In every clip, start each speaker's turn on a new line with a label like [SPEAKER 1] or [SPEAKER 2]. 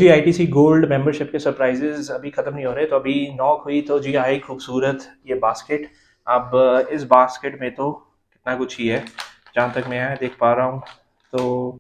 [SPEAKER 1] जी, ITC gold membership के surprises अभी ख़त्म नहीं हो रहे, तो अभी नॉक हुई तो जी आई खूबसूरत ये बास्केट। अब इस बास्केट में तो कितना कुछ ही है, जहाँ तक मैं देख पा रहा हूँ। तो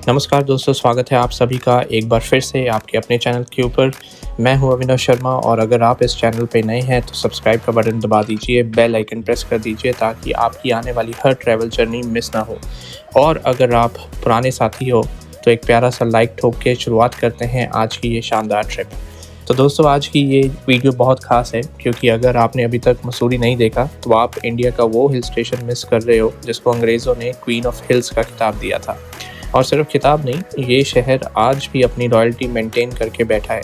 [SPEAKER 1] नमस्कार दोस्तों, स्वागत है आप सभी का एक बार फिर से आपके अपने चैनल के ऊपर। मैं हूं अविनाश शर्मा और अगर आप इस चैनल पे नए हैं तो सब्सक्राइब का बटन दबा दीजिए, बेल आइकन प्रेस कर दीजिए ताकि आपकी आने वाली हर ट्रैवल जर्नी मिस ना हो। और अगर आप पुराने साथी हो तो एक प्यारा सा लाइक ठोक के शुरुआत करते हैं आज की ये शानदार ट्रिप। तो दोस्तों, आज की ये वीडियो बहुत ख़ास है क्योंकि अगर आपने अभी तक मसूरी नहीं देखा तो आप इंडिया का वो हिल स्टेशन मिस कर रहे हो जिसको अंग्रेज़ों ने क्वीन ऑफ हिल्स का खिताब दिया था। और सिर्फ खिताब नहीं, ये शहर आज भी अपनी रॉयल्टी मेंटेन करके बैठा है।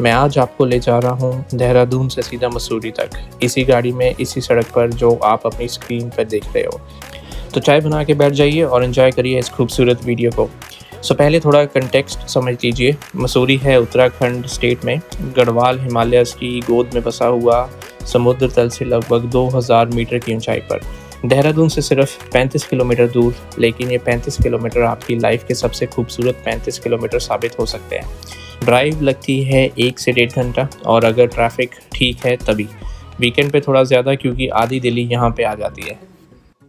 [SPEAKER 1] मैं आज आपको ले जा रहा हूँ देहरादून से सीधा मसूरी तक, इसी गाड़ी में, इसी सड़क पर जो आप अपनी स्क्रीन पर देख रहे हो। तो चाय बना के बैठ जाइए और एंजॉय करिए इस खूबसूरत वीडियो को। सो पहले थोड़ा कंटेक्स्ट समझ लीजिए। मसूरी है उत्तराखंड स्टेट में, गढ़वाल हिमालयस की गोद में बसा हुआ, समुद्र तल से लगभग 2000 मीटर की ऊंचाई पर। देहरादून से सिर्फ 35 किलोमीटर दूर, लेकिन ये 35 किलोमीटर आपकी लाइफ के सबसे खूबसूरत 35 किलोमीटर साबित हो सकते हैं। ड्राइव लगती है 1 से 1.5 घंटा, और अगर ट्रैफिक ठीक है तभी। वीकेंड पे थोड़ा ज़्यादा, क्योंकि आधी दिल्ली यहाँ पे आ जाती है।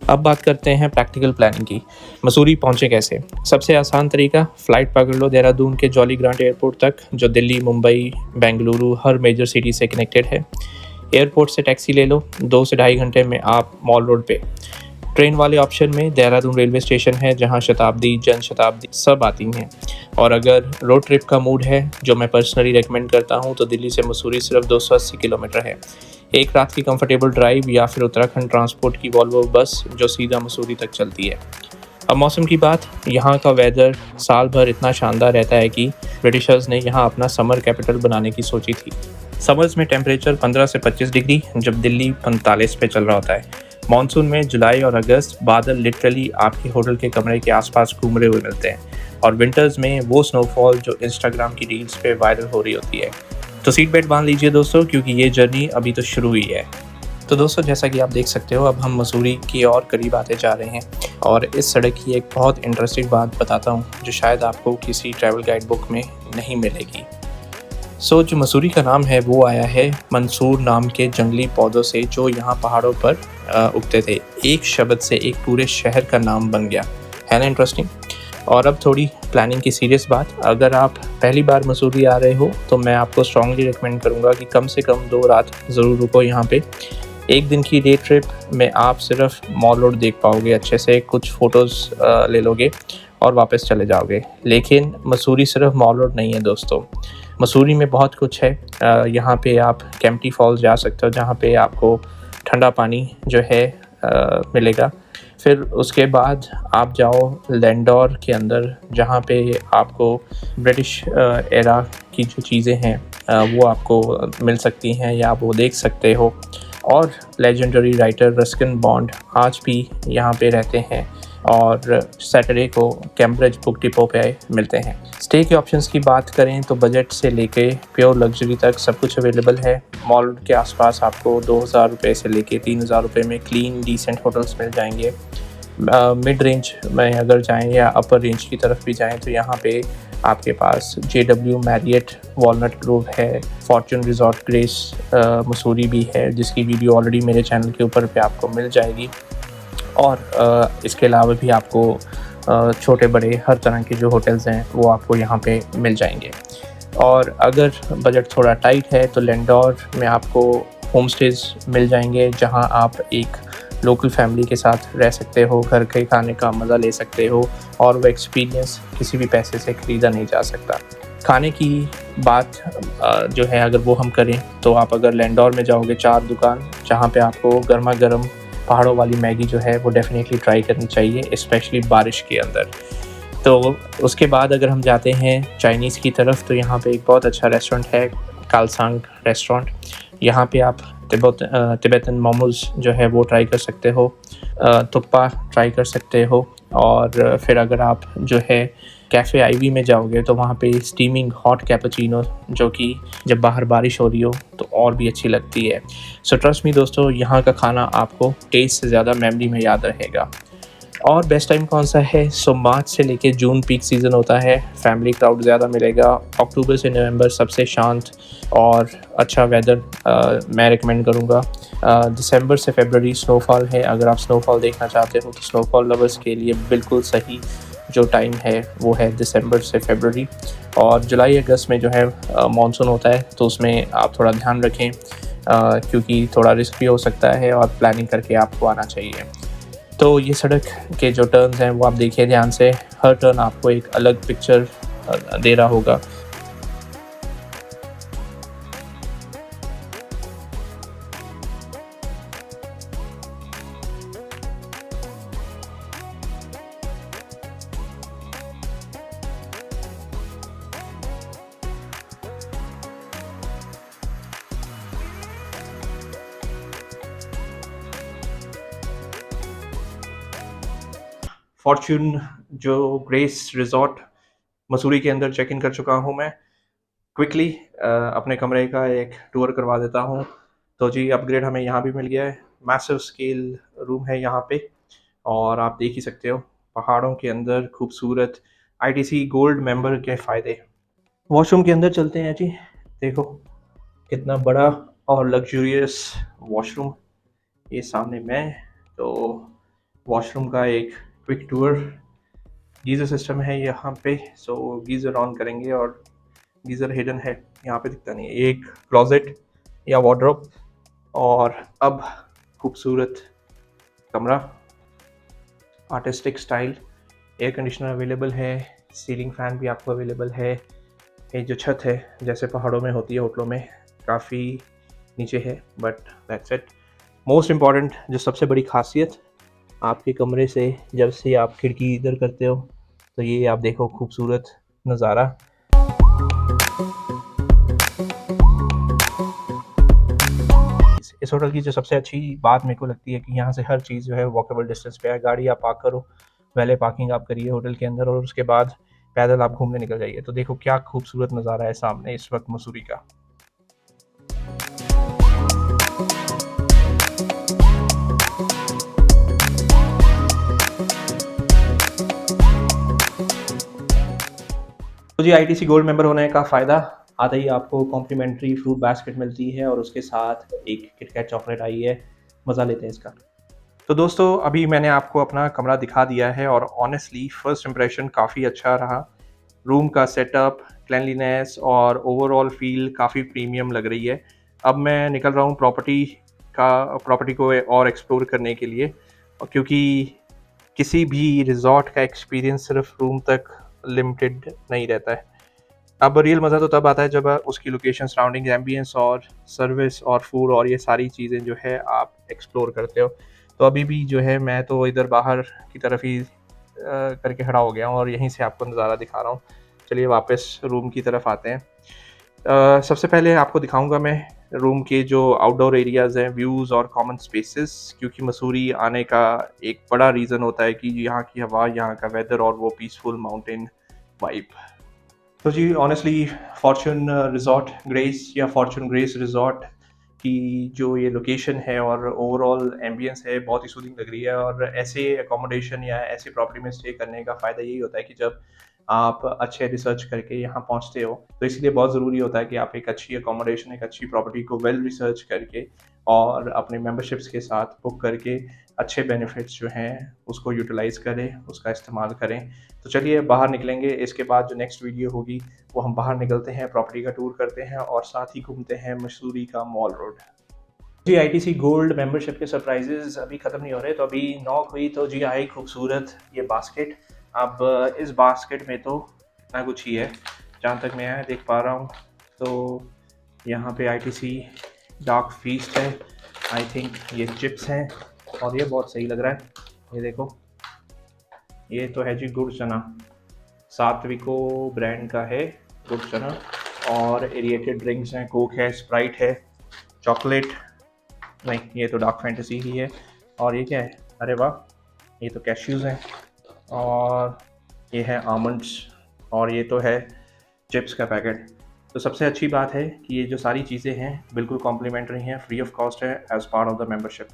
[SPEAKER 1] अब बात करते हैं प्रैक्टिकल प्लानिंग की। मसूरी पहुँचे कैसे? सबसे आसान तरीका, फ़्लाइट पकड़ लो देहरादून के जॉली ग्रांट एयरपोर्ट तक, जो दिल्ली, मुंबई, बेंगलुरु हर मेजर सिटी से कनेक्टेड है। एयरपोर्ट से टैक्सी ले लो, 2 से ढाई घंटे में आप मॉल रोड पे। ट्रेन वाले ऑप्शन में देहरादून रेलवे स्टेशन है जहां शताब्दी, जन शताब्दी सब आती हैं। और अगर रोड ट्रिप का मूड है, जो मैं पर्सनली रेकमेंड करता हूं, तो दिल्ली से मसूरी सिर्फ 280 किलोमीटर है। एक रात की कंफर्टेबल ड्राइव या फिर उत्तराखंड ट्रांसपोर्ट की वॉल्वो बस जो सीधा मसूरी तक चलती है। अब मौसम की बात, यहाँ का वेदर साल भर इतना शानदार रहता है कि ब्रिटिशर्स ने यहाँ अपना समर कैपिटल बनाने की सोची थी। समर्स में टेम्परेचर 15 से 25 डिग्री, जब दिल्ली 45 पे चल रहा होता है। मॉनसून में जुलाई और अगस्त बादल लिटरली आपके होटल के कमरे के आसपास घूम रहे हुए मिलते हैं, और विंटर्स में वो स्नोफॉल जो इंस्टाग्राम की रील्स पे वायरल हो रही होती है। तो सीट बेल्ट बांध लीजिए दोस्तों, क्योंकि ये जर्नी अभी तो शुरू हुई है। तो दोस्तों, जैसा कि आप देख सकते हो, अब हम मसूरी की और करीब आते जा रहे हैं, और इस सड़क की एक बहुत इंटरेस्टिंग बात बताता हूँ जो शायद आपको किसी ट्रैवल गाइड बुक में नहीं मिलेगी। जो मसूरी का नाम है वो आया है मंसूर नाम के जंगली पौधों से जो यहाँ पहाड़ों पर उगते थे। एक शब्द से एक पूरे शहर का नाम बन गया, है ना इंटरेस्टिंग। और अब थोड़ी प्लानिंग की सीरियस बात, अगर आप पहली बार मसूरी आ रहे हो तो मैं आपको स्ट्रांगली रिकमेंड करूँगा कि कम से कम 2 रात ज़रूर रुको यहाँ पे। एक दिन की डे ट्रिप में आप सिर्फ मॉल रोड देख पाओगे अच्छे से, कुछ फ़ोटोज़ ले लोगे और वापस चले जाओगे। लेकिन मसूरी सिर्फ मॉल रोड नहीं है दोस्तों, मसूरी में बहुत कुछ है। यहाँ पे आप केम्प्टी फॉल्स जा सकते हो, जहाँ पे आपको ठंडा पानी जो है मिलेगा। फिर उसके बाद आप जाओ लैंडोर के अंदर, जहाँ पे आपको ब्रिटिश एरा की जो चीज़ें हैं वो आपको मिल सकती हैं या आप वो देख सकते हो। और लेजेंडरी राइटर रस्किन बॉन्ड आज भी यहाँ पे रहते हैं, और सैटरडे को कैम्ब्रिज बुक डिपो पे मिलते हैं। स्टे के ऑप्शंस की बात करें तो बजट से लेके प्योर लग्जरी तक सब कुछ अवेलेबल है। मॉल के आसपास आपको 2000 रुपये से लेके 3000 रुपये में क्लीन डिसेंट होटल्स मिल जाएंगे। मिड रेंज में अगर जाएं या अपर रेंज की तरफ भी जाएं तो यहाँ पे आपके पास JW मैरियट वॉलनट ग्रोव है, फॉर्चून रिजॉर्ट ग्रेस मसूरी भी है, जिसकी वीडियो ऑलरेडी मेरे चैनल के ऊपर पे आपको मिल जाएगी। और इसके अलावा भी आपको छोटे बड़े हर तरह के जो होटल्स हैं वो आपको यहाँ पे मिल जाएंगे। और अगर बजट थोड़ा टाइट है तो लैंडोर में आपको होम स्टेज मिल जाएंगे, जहाँ आप एक लोकल फैमिली के साथ रह सकते हो, घर के खाने का मज़ा ले सकते हो, और वो एक्सपीरियंस किसी भी पैसे से ख़रीदा नहीं जा सकता। खाने की बात जो है अगर वो हम करें तो आप अगर लैंडोर में जाओगे, 4 दुकान जहाँ पे आपको गर्मा गर्म पहाड़ों वाली मैगी जो है वो डेफिनेटली ट्राई करनी चाहिए, स्पेशली बारिश के अंदर। तो उसके बाद अगर हम जाते हैं चाइनीज़ की तरफ, तो यहाँ पे एक बहुत अच्छा रेस्टोरेंट है, कालसांग रेस्टोरेंट। यहाँ पे आप तिब्बतन मोमोज़ जो है वो ट्राई कर सकते हो, थुक्पा ट्राई कर सकते हो। और फिर अगर आप जो है कैफ़े आईवी में जाओगे तो वहाँ पे स्टीमिंग हॉट कैपुचिनो, जो कि जब बाहर बारिश हो रही हो तो और भी अच्छी लगती है। सो ट्रस्ट मी दोस्तों, यहाँ का खाना आपको टेस्ट से ज़्यादा मेमोरी में याद रहेगा। और बेस्ट टाइम कौन सा है? सो मार्च से लेके जून पीक सीज़न होता है, फैमिली क्राउड ज़्यादा मिलेगा। अक्टूबर से नवंबर सबसे शांत और अच्छा वेदर मैं रिकमेंड करूँगा। दिसंबर से फरवरी स्नोफॉल है, अगर आप स्नोफॉल देखना चाहते हो तो स्नोफॉल लवर्स के लिए बिल्कुल सही जो टाइम है वो है दिसंबर से फरवरी। और जुलाई अगस्त में जो है मानसून होता है, तो उसमें आप थोड़ा ध्यान रखें क्योंकि थोड़ा रिस्क भी हो सकता है और प्लानिंग करके आपको आना चाहिए। तो ये सड़क के जो टर्न्स हैं वो आप देखिए ध्यान से, हर टर्न आपको एक अलग पिक्चर दे रहा होगा। फॉर्च्यून जो ग्रेस रिज़ॉर्ट मसूरी के अंदर चेक इन कर चुका हूँ मैं। क्विकली अपने कमरे का एक टूर करवा देता हूँ। तो जी अपग्रेड हमें यहाँ भी मिल गया है, मैसिव स्केल रूम है यहाँ पे। और आप देख ही सकते हो पहाड़ों के अंदर खूबसूरत आईटीसी गोल्ड मेंबर के फ़ायदे। वॉशरूम के अंदर चलते हैं जी। देखो कितना बड़ा और लग्जूरियस वॉशरूम, ये सामने मैं। तो वॉशरूम का एक क्विक टूर। गीज़र सिस्टम है यहाँ पे, सो गीज़र ऑन करेंगे और गीज़र हिडन है, यहाँ पे दिखता नहीं है। एक क्लोजेट या वार्डरोब। और अब खूबसूरत कमरा, artistic style. Air conditioner available है, सीलिंग फ़ैन भी आपको अवेलेबल है। ये जो छत है जैसे पहाड़ों में होती है होटलों में, काफ़ी नीचे है, but that's it. Most important जो सबसे बड़ी खासियत, आपके कमरे से जब से आप खिड़की इधर करते हो तो ये आप देखो खूबसूरत नज़ारा। इस होटल की जो सबसे अच्छी बात मेरे को लगती है कि यहाँ से हर चीज़ जो है वॉकेबल डिस्टेंस पे है। गाड़ी आप पार्क करो, वैले पार्किंग आप करिए होटल के अंदर, और उसके बाद पैदल आप घूमने निकल जाइए। तो देखो क्या खूबसूरत नज़ारा है सामने इस वक्त मसूरी का। तो जी आईटीसी गोल्ड मेंबर होने का फ़ायदा आते ही आपको कॉम्प्लीमेंट्री फ्रूट बास्केट मिलती है और उसके साथ एक किटकैट चॉकलेट आई है। मज़ा लेते हैं इसका। तो दोस्तों अभी मैंने आपको अपना कमरा दिखा दिया है और ऑनेस्टली फ़र्स्ट इम्प्रेशन काफ़ी अच्छा रहा। रूम का सेटअप, क्लीनलीनेस और ओवरऑल फ़ील काफ़ी प्रीमियम लग रही है। अब मैं निकल रहा हूँ प्रॉपर्टी को और एक्सप्लोर करने के लिए, क्योंकि किसी भी रिज़ॉर्ट का एक्सपीरियंस सिर्फ रूम तक लिमिटेड नहीं रहता है। अब रियल मज़ा तो तब आता है जब उसकी लोकेशन, सराउंडिंग, एम्बियंस और सर्विस और फूड और ये सारी चीज़ें जो है आप एक्सप्लोर करते हो। तो अभी भी जो है मैं तो इधर बाहर की तरफ ही करके खड़ा हो गया हूँ और यहीं से आपको नज़ारा दिखा रहा हूँ। चलिए वापस रूम की तरफ आते हैं। सबसे पहले आपको दिखाऊँगा मैं रूम के जो आउटडोर एरियाज़ हैं, व्यूज़ और कॉमन स्पेसेस, क्योंकि मसूरी आने का एक बड़ा रीज़न होता है कि यहाँ की हवा, यहाँ का वेदर और वो पीसफुल माउंटेन वाइब। तो जी ऑनेस्टली फॉर्च्यून रिज़ॉर्ट ग्रेस या फॉर्च्यून ग्रेस रिज़ॉर्ट की जो ये लोकेशन है और ओवरऑल एम्बियंस है बहुत ही सूदिंग लग रही है। और ऐसे अकोमोडेशन या ऐसे प्रॉपर्टी में स्टे करने का फ़ायदा यही होता है कि जब आप अच्छे रिसर्च करके यहाँ पहुँचते हो, तो इसलिए बहुत ज़रूरी होता है कि आप एक अच्छी अकोमोडेशन, एक अच्छी प्रॉपर्टी को वेल रिसर्च करके और अपने मेंबरशिप्स के साथ बुक करके अच्छे बेनिफिट्स जो हैं उसको यूटिलाइज़ करें, उसका इस्तेमाल करें। तो चलिए बाहर निकलेंगे। इसके बाद जो नेक्स्ट वीडियो होगी वो हम बाहर निकलते हैं, प्रॉपर्टी का टूर करते हैं और साथ ही घूमते हैं मसूरी का मॉल रोड। जी आईटीसी गोल्ड मेंबरशिप के सरप्राइजेज अभी ख़त्म नहीं हो रहे, तो अभी नॉक हुई तो जी आई खूबसूरत ये बास्केट। अब इस बास्केट में तो इतना कुछ ही है जहाँ तक मैं देख पा रहा हूँ। तो यहाँ पे आईटीसी डार्क फीस्ट है, आई थिंक ये चिप्स हैं और ये बहुत सही लग रहा है। ये देखो, ये तो है जी गुड़ चना, सात्विको ब्रांड का है गुड़ चना। और एरिएटेड ड्रिंक्स हैं, कोक है, स्प्राइट है, चॉकलेट, नहीं, ये तो डार्क फैंटेसी ही है। और ये क्या है? अरे वाह! ये तो कैश्यूज़ हैं और ये है आमंड्स और ये तो है चिप्स का पैकेट। तो सबसे अच्छी बात है कि ये जो सारी चीज़ें हैं बिल्कुल कॉम्प्लीमेंट्री हैं, फ्री ऑफ कॉस्ट है as part of the membership.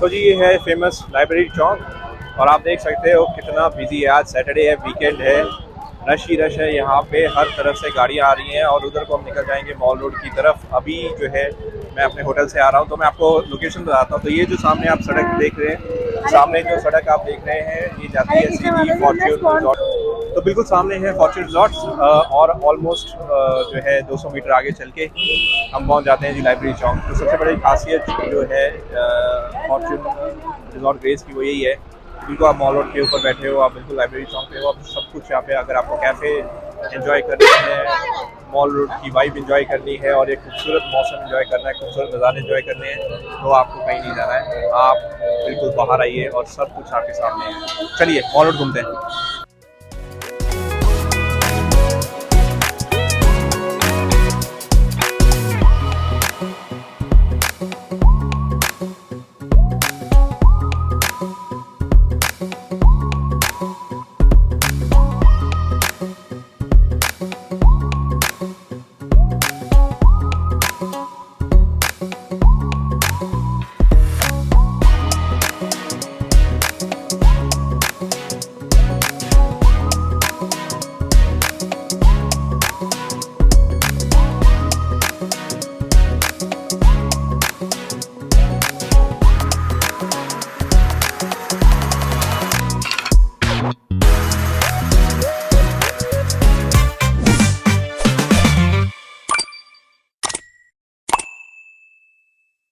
[SPEAKER 2] तो जी ये है फेमस लाइब्रेरी चौक और आप देख सकते हो कितना बिजी है। आज सैटरडे है, वीकेंड है, रश ही रश है यहाँ पे। हर तरफ से गाड़ियाँ आ रही हैं और उधर को हम निकल जाएंगे मॉल रोड की तरफ। अभी जो है मैं अपने होटल से आ रहा हूँ तो मैं आपको लोकेशन बताता हूँ। तो ये जो सामने आप सड़क देख रहे हैं, सामने जो सड़क आप देख रहे हैं ये जाती है सीधी फॉर्च्यून रिजॉर्ट। तो बिल्कुल सामने है फॉर्च्यून रिजॉर्ट्स और ऑलमोस्ट जो है 200 मीटर आगे चल के हम पहुँच जाते हैं जी लाइब्रेरी चौक। तो सबसे बड़ी खासियत जो है फॉर्च्यून रिजॉर्ट ग्रेस की वो यही है, बिल्कुल आप मॉल रोड के ऊपर बैठे हो, आप बिल्कुल लाइब्रेरी चौक पे हो, आप सब कुछ यहाँ पे। अगर आपको कैफ़े एंजॉय करना है, मॉल रोड की वाइब एंजॉय करनी है और एक खूबसूरत मौसम एंजॉय करना है, खूबसूरत नज़ारे एंजॉय करने हैं, तो आपको कहीं नहीं जाना है। आप बिल्कुल बाहर आइए और सब कुछ आपके सामने है। चलिए मॉल रोड घूमते हैं।